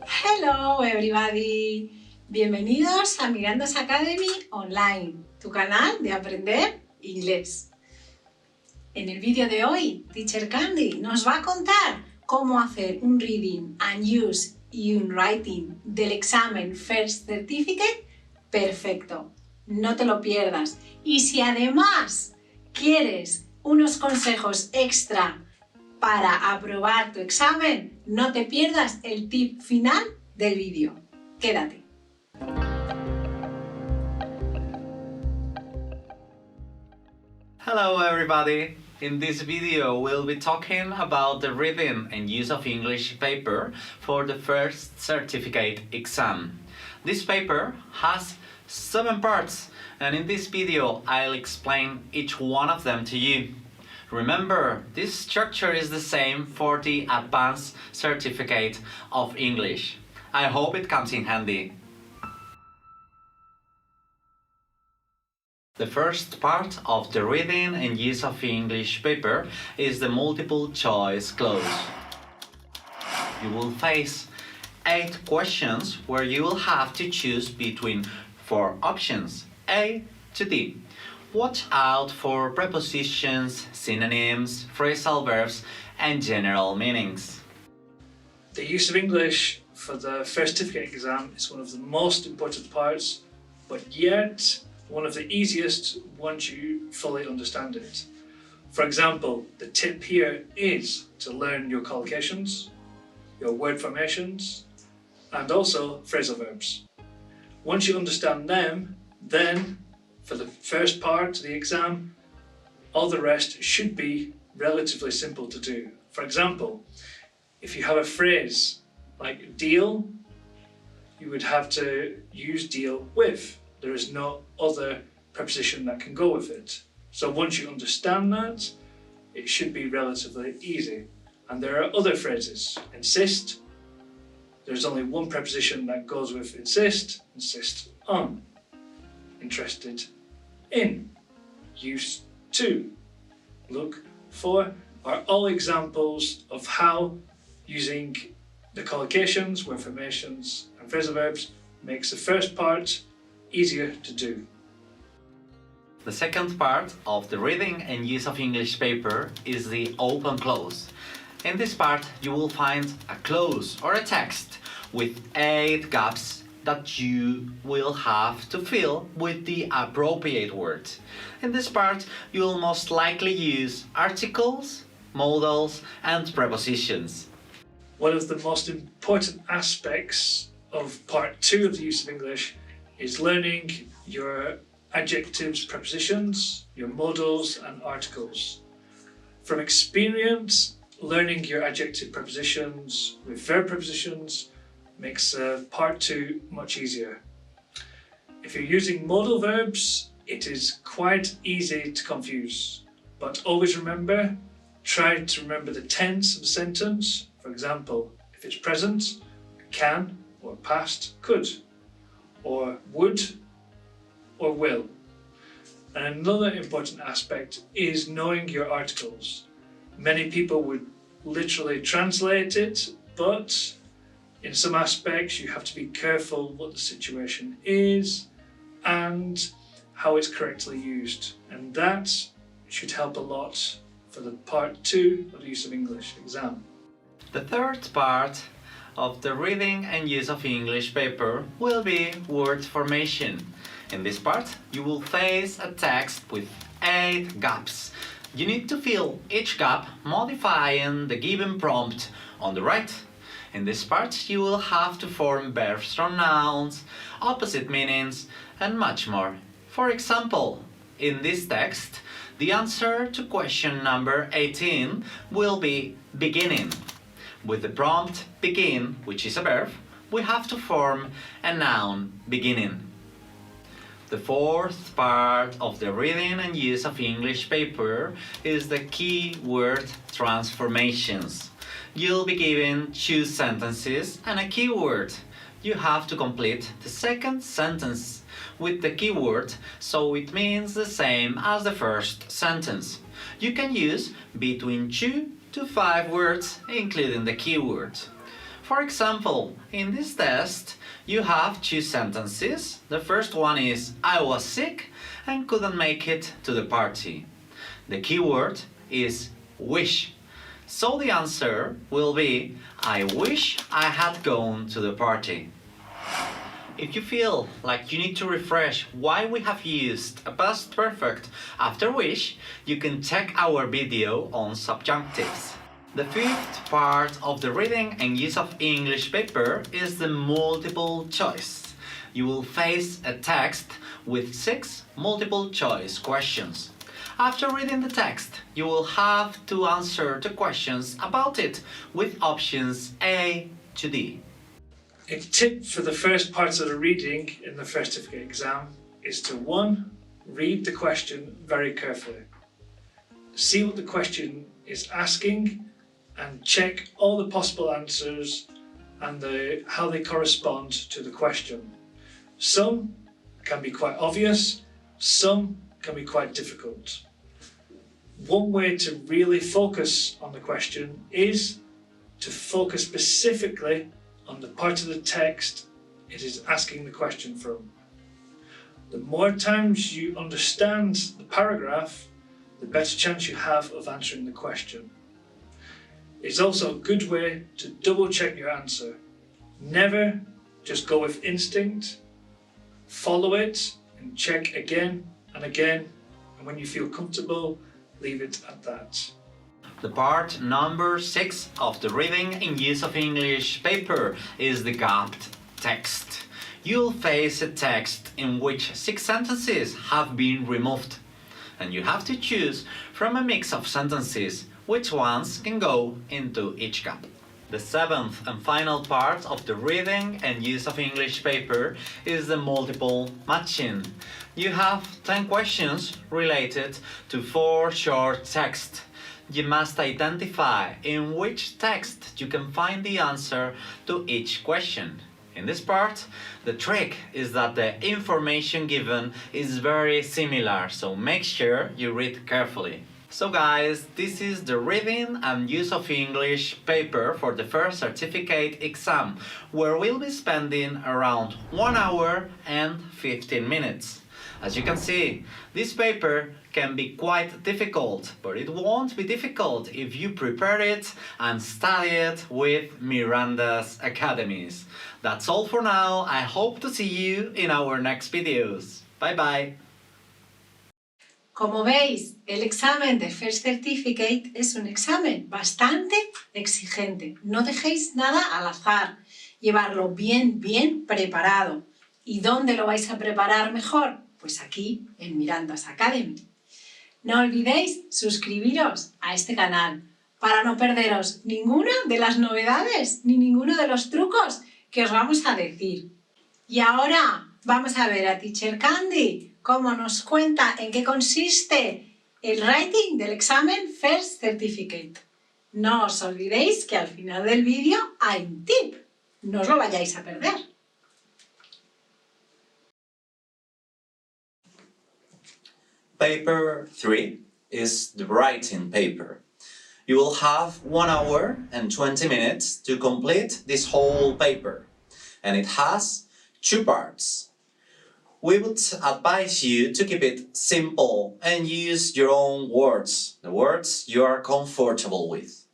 Hello everybody! Bienvenidos a Mirandas Academy Online, tu canal de aprender inglés. En el vídeo de hoy, Teacher Candy nos va a contar cómo hacer un reading and use y un writing del examen First Certificate perfecto. No te lo pierdas. Y si además quieres unos consejos extra para aprobar tu examen, no te pierdas el tip final del vídeo. Quédate. Hello everybody! In this video we'll be talking about the reading and use of English paper for the first certificate exam. This paper has 7 parts and in this video I'll explain each one of them to you. Remember, this structure is the same for the Advanced Certificate of English. I hope it comes in handy. The first part of the reading and use of English paper is the multiple choice clause. You will face 8 questions where you will have to choose between 4 options, A to D. Watch out for prepositions, synonyms, phrasal verbs, and general meanings. The use of English for the first certificate exam is one of the most important parts, but yet one of the easiest once you fully understand it. For example, the tip here is to learn your collocations, your word formations, and also phrasal verbs. Once you understand them, then for the first part of the exam, all the rest should be relatively simple to do. For example, if you have a phrase like deal, you would have to use deal with. There is no other preposition that can go with it. So once you understand that, it should be relatively easy. And there are other phrases. Insist, there's only one preposition that goes with insist on. Interested in, used to, look for, are all examples of how using the collocations, word formations and phrasal verbs makes the first part easier to do. The second part of the reading and use of English paper is the open clause. In this part you will find a clause or a text with 8 gaps that you will have to fill with the appropriate word. In this part you will most likely use articles, modals and prepositions. One of the most important aspects of part 2 of the use of English is learning your adjectives, prepositions, your modals and articles. From experience, learning your adjective prepositions with verb prepositions makes part 2 much easier. If you're using modal verbs, it is quite easy to confuse, but always remember, try to remember the tense of a sentence. For example, if it's present, can, or past, could, or would, or will. And another important aspect is knowing your articles. Many people would literally translate it, but in some aspects you have to be careful what the situation is and how it's correctly used. And that should help a lot for the part 2 of the use of English exam. The third part of the reading and use of English paper will be word formation. In this part you will face a text with 8 gaps. You need to fill each gap modifying the given prompt on the right. In this part you will have to form verbs from nouns, opposite meanings and much more. For example, in this text, the answer to question number 18 will be beginning. With the prompt begin, which is a verb, we have to form a noun beginning. The fourth part of the reading and use of English paper is the keyword transformations. You'll be given 2 sentences and a keyword. You have to complete the second sentence with the keyword so it means the same as the first sentence. You can use between 2 to 5 words including the keyword. For example, in this test, you have two sentences. The first one is I was sick and couldn't make it to the party. The keyword is wish. So the answer will be I wish I had gone to the party. If you feel like you need to refresh why we have used a past perfect after wish, you can check our video on subjunctives. The fifth part of the reading and use of English paper is the multiple choice. You will face a text with 6 multiple choice questions. After reading the text, you will have to answer the questions about it with options A to D. A tip for the first part of the reading in the first certificate exam is to 1. Read the question very carefully. See what the question is asking and check all the possible answers and how they correspond to the question. Some can be quite obvious, some can be quite difficult. One way to really focus on the question is to focus specifically on the part of the text it is asking the question from. The more times you understand the paragraph, the better chance you have of answering the question. It's also a good way to double check your answer. Never just go with instinct. Follow it and check again and again, and when you feel comfortable, leave it at that. The part number 6 of the reading and use of English paper is the gapped text. You'll face a text in which 6 sentences have been removed, and you have to choose from a mix of sentences which ones can go into each gap. The 7th and final part of the reading and use of English paper is the multiple matching. You have 10 questions related to 4 short texts. You must identify in which text you can find the answer to each question. In this part, the trick is that the information given is very similar, so make sure you read carefully. So guys, this is the reading and use of English paper for the first certificate exam, where we'll be spending around 1 hour and 15 minutes. As you can see, this paper can be quite difficult, but it won't be difficult if you prepare it and study it with Miranda's Academies. That's all for now. I hope to see you in our next videos. Bye bye. Como veis, el examen de First Certificate es un examen bastante exigente. No dejéis nada al azar. Llevarlo bien preparado. ¿Y dónde lo vais a preparar mejor? Pues aquí, en Miranda's Academy. No olvidéis suscribiros a este canal para no perderos ninguna de las novedades ni ninguno de los trucos que os vamos a decir. Y ahora vamos a ver a Teacher Candy cómo nos cuenta en qué consiste el writing del examen First Certificate. No os olvidéis que al final del vídeo hay un tip. No os lo vayáis a perder. Paper 3 is the writing paper. You will have 1 hour and 20 minutes to complete this whole paper, and it has 2 parts. We would advise you to keep it simple and use your own words, the words you are comfortable with.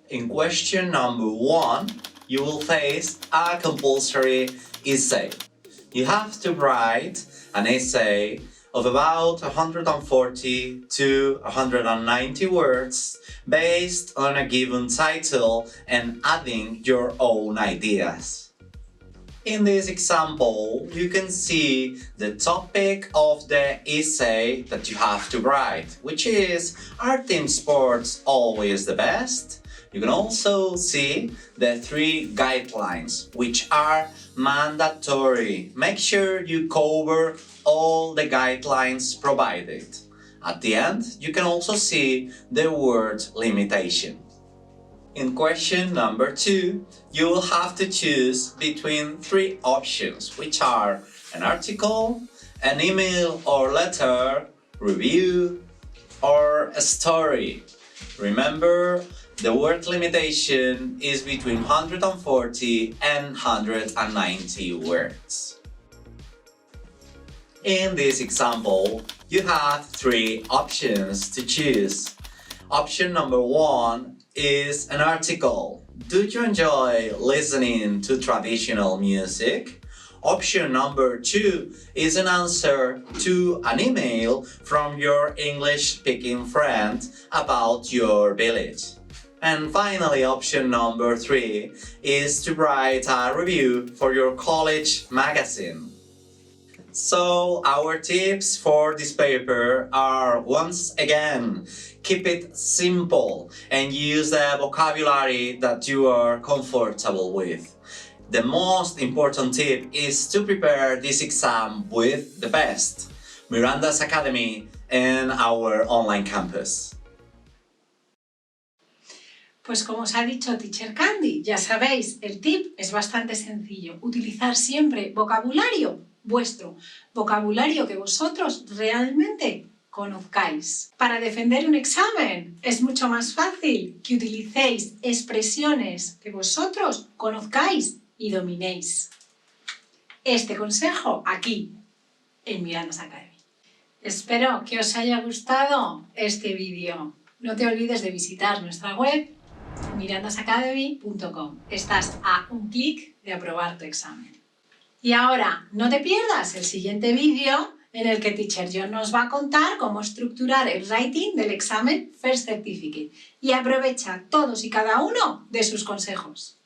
In question number 1, you will face a compulsory essay. You have to write an essay of about 140 to 190 words based on a given title and adding your own ideas. In this example, you can see the topic of the essay that you have to write, which is, are team sports always the best? You can also see the 3 guidelines, which are mandatory. Make sure you cover all the guidelines provided. At the end, you can also see the word limitation. In question number 2, you will have to choose between 3 options, which are an article, an email or letter, review, or a story. Remember, the word limitation is between 140 and 190 words. In this example, you have 3 options to choose. Option number 1 is an article. Do you enjoy listening to traditional music? Option number 2 is an answer to an email from your English-speaking friend about your village. And finally, option number 3 is to write a review for your college magazine. So, our tips for this paper are, once again, keep it simple and use the vocabulary that you are comfortable with. The most important tip is to prepare this exam with the best, Miranda's Academy and our online campus. Pues como os ha dicho Teacher Candy, ya sabéis, el tip es bastante sencillo. Utilizar siempre vocabulario vuestro, vocabulario que vosotros realmente conozcáis. Para defender un examen es mucho más fácil que utilicéis expresiones que vosotros conozcáis y dominéis. Este consejo aquí, en Miranda's Academy. Espero que os haya gustado este vídeo. No te olvides de visitar nuestra web mirandasacademy.com. Estás a un clic de aprobar tu examen. Y ahora, no te pierdas el siguiente vídeo en el que Teacher John nos va a contar cómo estructurar el writing del examen First Certificate y aprovecha todos y cada uno de sus consejos.